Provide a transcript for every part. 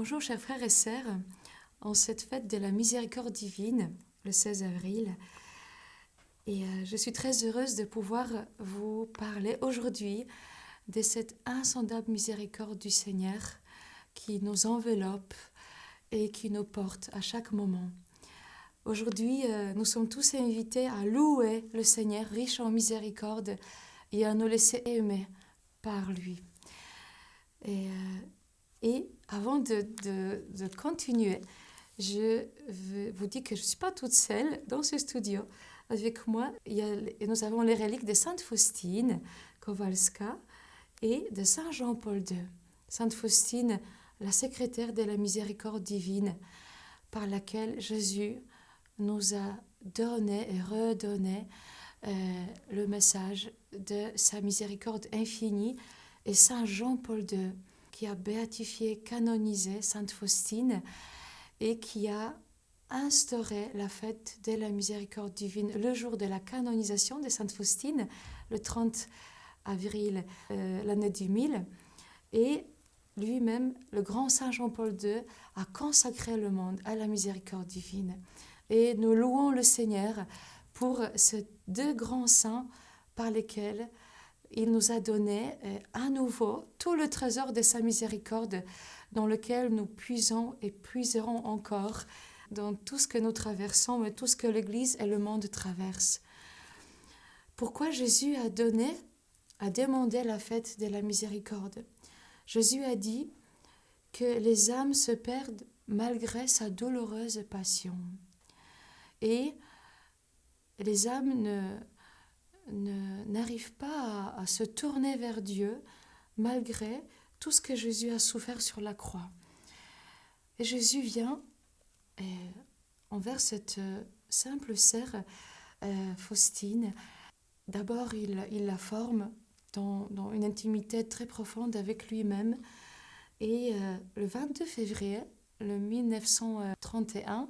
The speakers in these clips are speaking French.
Bonjour chers frères et sœurs, en cette fête de la miséricorde divine, le 16 avril, je suis très heureuse de pouvoir vous parler aujourd'hui de cette insondable miséricorde du Seigneur qui nous enveloppe et qui nous porte à chaque moment. Aujourd'hui, nous sommes tous invités à louer le Seigneur riche en miséricorde et à nous laisser aimer par lui. Et avant de continuer, je vous dis que je ne suis pas toute seule dans ce studio. Avec moi, nous avons les reliques de Sainte Faustine Kowalska et de Saint Jean-Paul II. Sainte Faustine, la secrétaire de la miséricorde divine, par laquelle Jésus nous a donné et redonné le message de sa miséricorde infinie, et Saint Jean-Paul II, qui a béatifié, canonisé Sainte Faustine et qui a instauré la fête de la miséricorde divine le jour de la canonisation de Sainte Faustine, le 30 avril l'année 2000. Et lui-même, le grand Saint Jean-Paul II, a consacré le monde à la miséricorde divine. Et nous louons le Seigneur pour ces deux grands saints par lesquels il nous a donné à nouveau tout le trésor de sa miséricorde dans lequel nous puisons et puiserons encore dans tout ce que nous traversons et tout ce que l'Église et le monde traversent. Pourquoi Jésus a demandé la fête de la miséricorde? Jésus a dit que les âmes se perdent malgré sa douloureuse passion. Et les âmes n'arrivent pas à se tourner vers Dieu malgré tout ce que Jésus a souffert sur la croix. Et Jésus vient envers cette simple sœur Faustine. D'abord, il la forme dans une intimité très profonde avec lui-même. Et le 22 février 1931,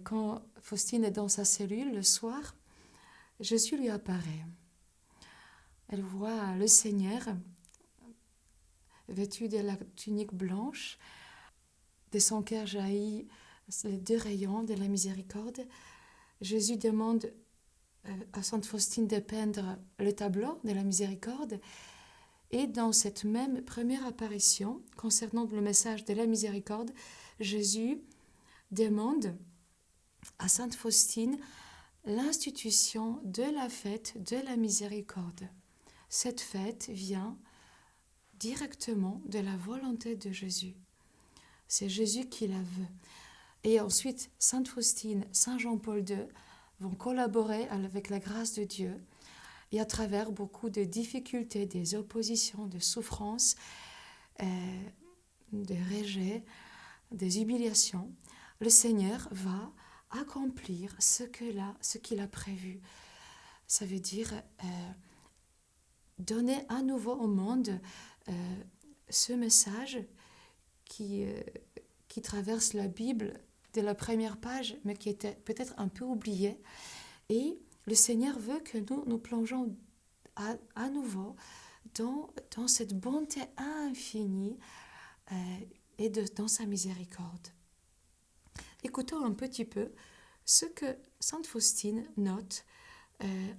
quand Faustine est dans sa cellule le soir, Jésus lui apparaît. Elle voit le Seigneur vêtu de la tunique blanche. De son cœur jaillit les deux rayons de la miséricorde. Jésus demande à Sainte Faustine de peindre le tableau de la miséricorde. Et dans cette même première apparition, concernant le message de la miséricorde, Jésus demande à Sainte Faustine l'institution de la fête de la miséricorde. Cette fête vient directement de la volonté de Jésus. C'est Jésus qui la veut. Et ensuite, Sainte Faustine, Saint Jean-Paul II vont collaborer avec la grâce de Dieu. Et à travers beaucoup de difficultés, des oppositions, de souffrances, de rejets, des humiliations, le Seigneur va accomplir ce qu'il a prévu. Ça veut dire donner à nouveau au monde ce message qui traverse la Bible de la première page, mais qui était peut-être un peu oublié. Et le Seigneur veut que nous plongeons à nouveau dans cette bonté infinie et dans sa miséricorde. Écoutons un petit peu ce que Sainte Faustine note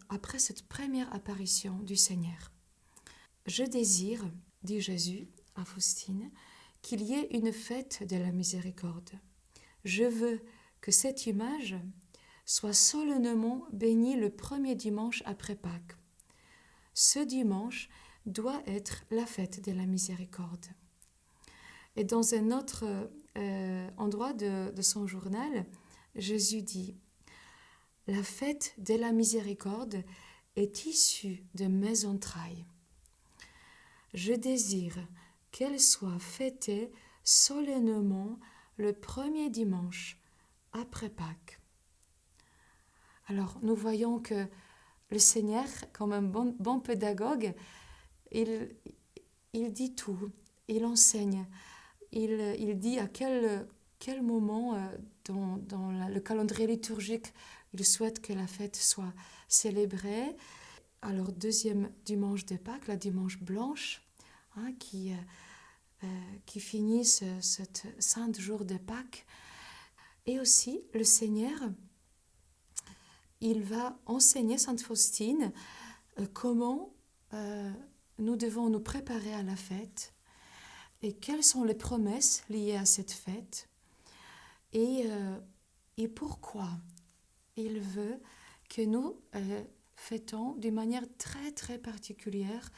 après cette première apparition du Seigneur. « Je désire, dit Jésus à Faustine, qu'il y ait une fête de la miséricorde. Je veux que cette image soit solennellement bénie le premier dimanche après Pâques. Ce dimanche doit être la fête de la miséricorde. » Et dans un autre endroit de son journal, Jésus dit « La fête de la miséricorde est issue de mes entrailles. Je désire qu'elle soit fêtée solennellement le premier dimanche après Pâques. » Alors, nous voyons que le Seigneur, comme un bon pédagogue, il dit tout, il enseigne, il dit à quel moment dans le calendrier liturgique il souhaite que la fête soit célébrée. Alors, deuxième dimanche de Pâques, la dimanche blanche, qui qui finissent ce saint jour de Pâques. Et aussi, le Seigneur, il va enseigner Sainte Faustine comment nous devons nous préparer à la fête et quelles sont les promesses liées à cette fête et pourquoi il veut que nous fêtons d'une manière très très particulière,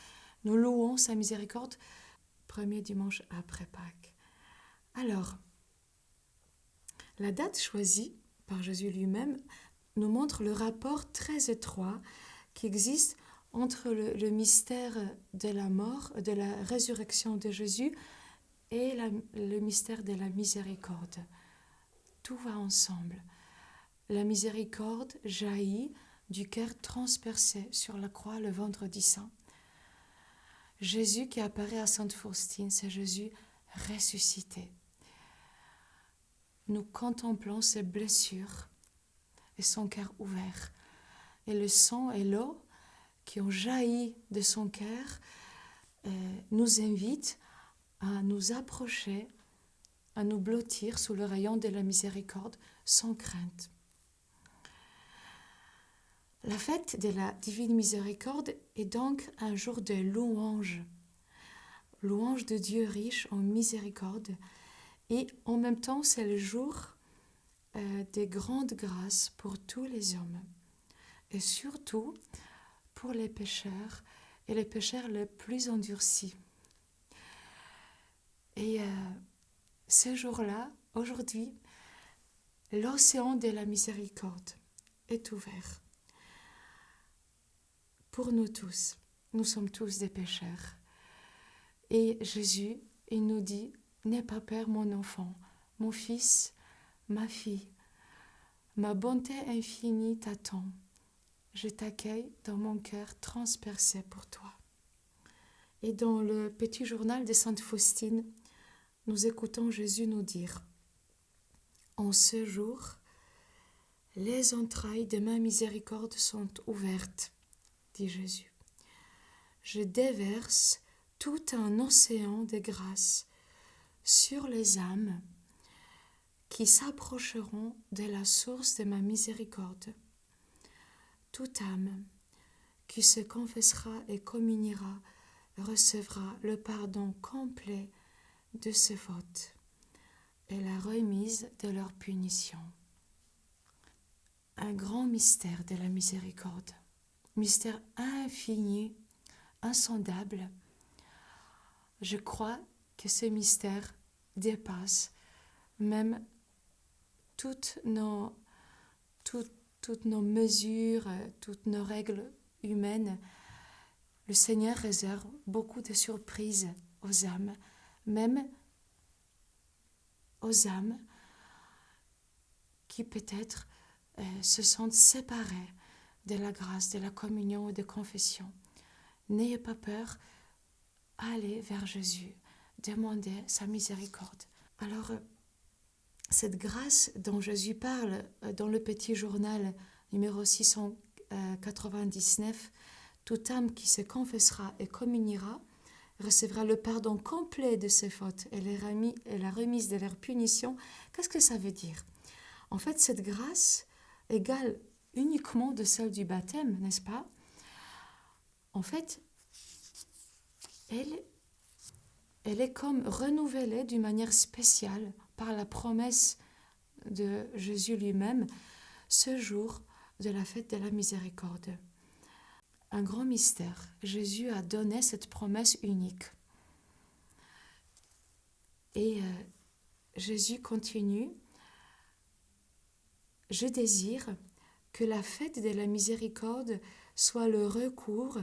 nous louons sa miséricorde premier dimanche après Pâques. Alors, la date choisie par Jésus lui-même nous montre le rapport très étroit qui existe entre le mystère de la mort, de la résurrection de Jésus et le mystère de la miséricorde. Tout va ensemble. La miséricorde jaillit du cœur transpercé sur la croix le vendredi saint. Jésus qui apparaît à Sainte Faustine, c'est Jésus ressuscité. Nous contemplons ses blessures et son cœur ouvert. Et le sang et l'eau qui ont jailli de son cœur nous invitent à nous approcher, à nous blottir sous le rayon de la miséricorde sans crainte. La fête de la divine miséricorde est donc un jour de louange, louange de Dieu riche en miséricorde, et en même temps c'est le jour des grandes grâces pour tous les hommes, et surtout pour les pécheurs, et les pécheurs les plus endurcis. Et ce jour-là, aujourd'hui, l'océan de la miséricorde est ouvert. Pour nous tous, nous sommes tous des pécheurs. Et Jésus, il nous dit, n'aie pas peur mon enfant, mon fils, ma fille, ma bonté infinie t'attend. Je t'accueille dans mon cœur transpercé pour toi. Et dans le petit journal de Sainte Faustine, nous écoutons Jésus nous dire, en ce jour, les entrailles de ma miséricorde sont ouvertes, dit Jésus. Je déverse tout un océan de grâce sur les âmes qui s'approcheront de la source de ma miséricorde. Toute âme qui se confessera et communiera recevra le pardon complet de ses fautes et la remise de leur punition. Un grand mystère de la miséricorde, mystère infini, insondable. Je crois que ce mystère dépasse même toutes nos mesures, toutes nos règles humaines. Le Seigneur réserve beaucoup de surprises aux âmes, même aux âmes qui peut-être se sentent séparées de la grâce, de la communion et de confession. N'ayez pas peur, allez vers Jésus, demandez sa miséricorde. Alors, cette grâce dont Jésus parle dans le petit journal numéro 699, toute âme qui se confessera et communiera recevra le pardon complet de ses fautes et la remise de leur punition. Qu'est-ce que ça veut dire? En fait, cette grâce égale uniquement de celle du baptême, n'est-ce pas? En fait, elle est comme renouvelée d'une manière spéciale par la promesse de Jésus lui-même, ce jour de la fête de la miséricorde. Un grand mystère. Jésus a donné cette promesse unique. Et Jésus continue. Je désire que la fête de la miséricorde soit le recours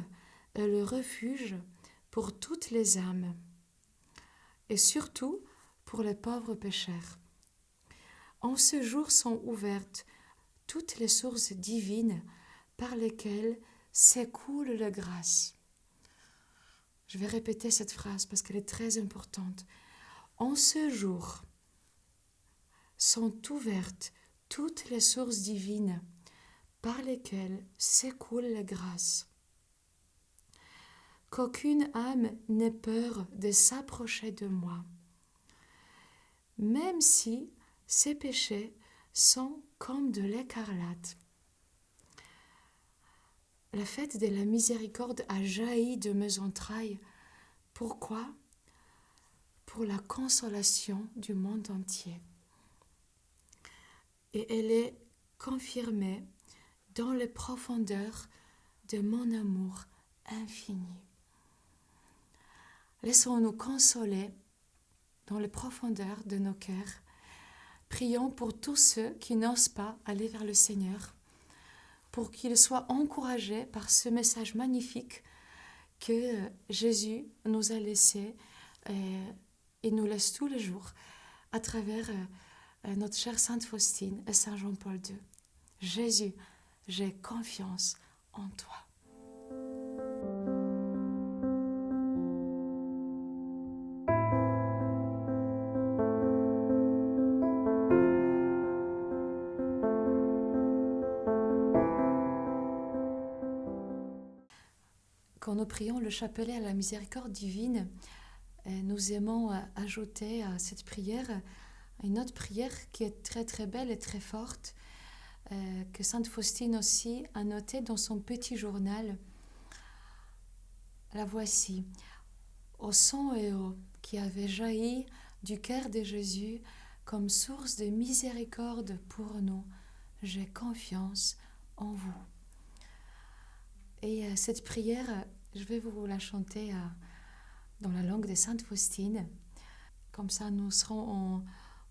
et le refuge pour toutes les âmes, et surtout pour les pauvres pécheurs. En ce jour sont ouvertes toutes les sources divines par lesquelles s'écoule la grâce. Je vais répéter cette phrase parce qu'elle est très importante. En ce jour sont ouvertes toutes les sources divines par lesquelles s'écoule la grâce. qu'aucune âme n'ait peur de s'approcher de moi, même si ses péchés sont comme de l'écarlate. La fête de la miséricorde a jailli de mes entrailles. Pourquoi? Pour la consolation du monde entier. Et elle est confirmée dans les profondeurs de mon amour infini. Laissons-nous consoler dans les profondeurs de nos cœurs. Prions pour tous ceux qui n'osent pas aller vers le Seigneur, pour qu'ils soient encouragés par ce message magnifique que Jésus nous a laissé et nous laisse tous les jours à travers notre chère Sainte Faustine et Saint Jean-Paul II. Jésus, j'ai confiance en toi. Quand nous prions le chapelet à la miséricorde divine, nous aimons ajouter à cette prière une autre prière qui est très très belle et très forte, que Sainte Faustine aussi a notée dans son petit journal. La voici. Au sang et eau qui avait jailli du cœur de Jésus comme source de miséricorde pour nous, j'ai confiance en vous. Et cette prière, je vais vous la chanter dans la langue de Sainte Faustine. Comme ça, nous serons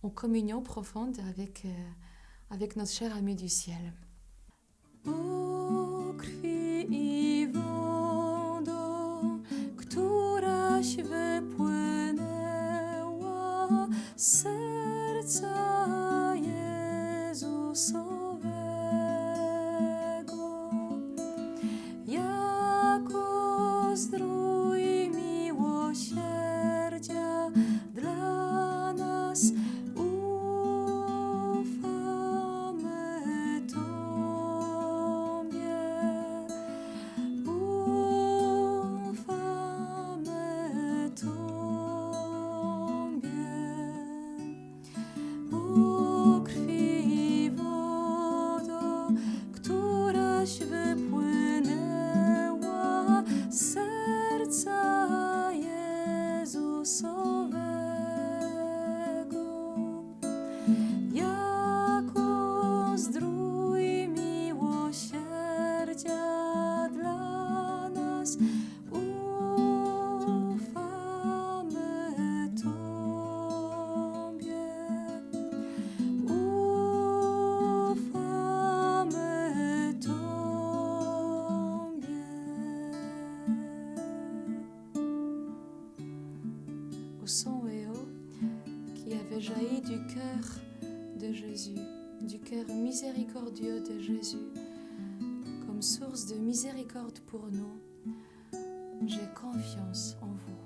en communion profonde avec notre cher ami du ciel. O krwi i wodo, któraś wypłynęła z serca Jezusowego, jako zdrój miłosierdzia dla nas. Sang et eau qui avait jailli du cœur de Jésus, du cœur miséricordieux de Jésus, comme source de miséricorde pour nous. J'ai confiance en vous.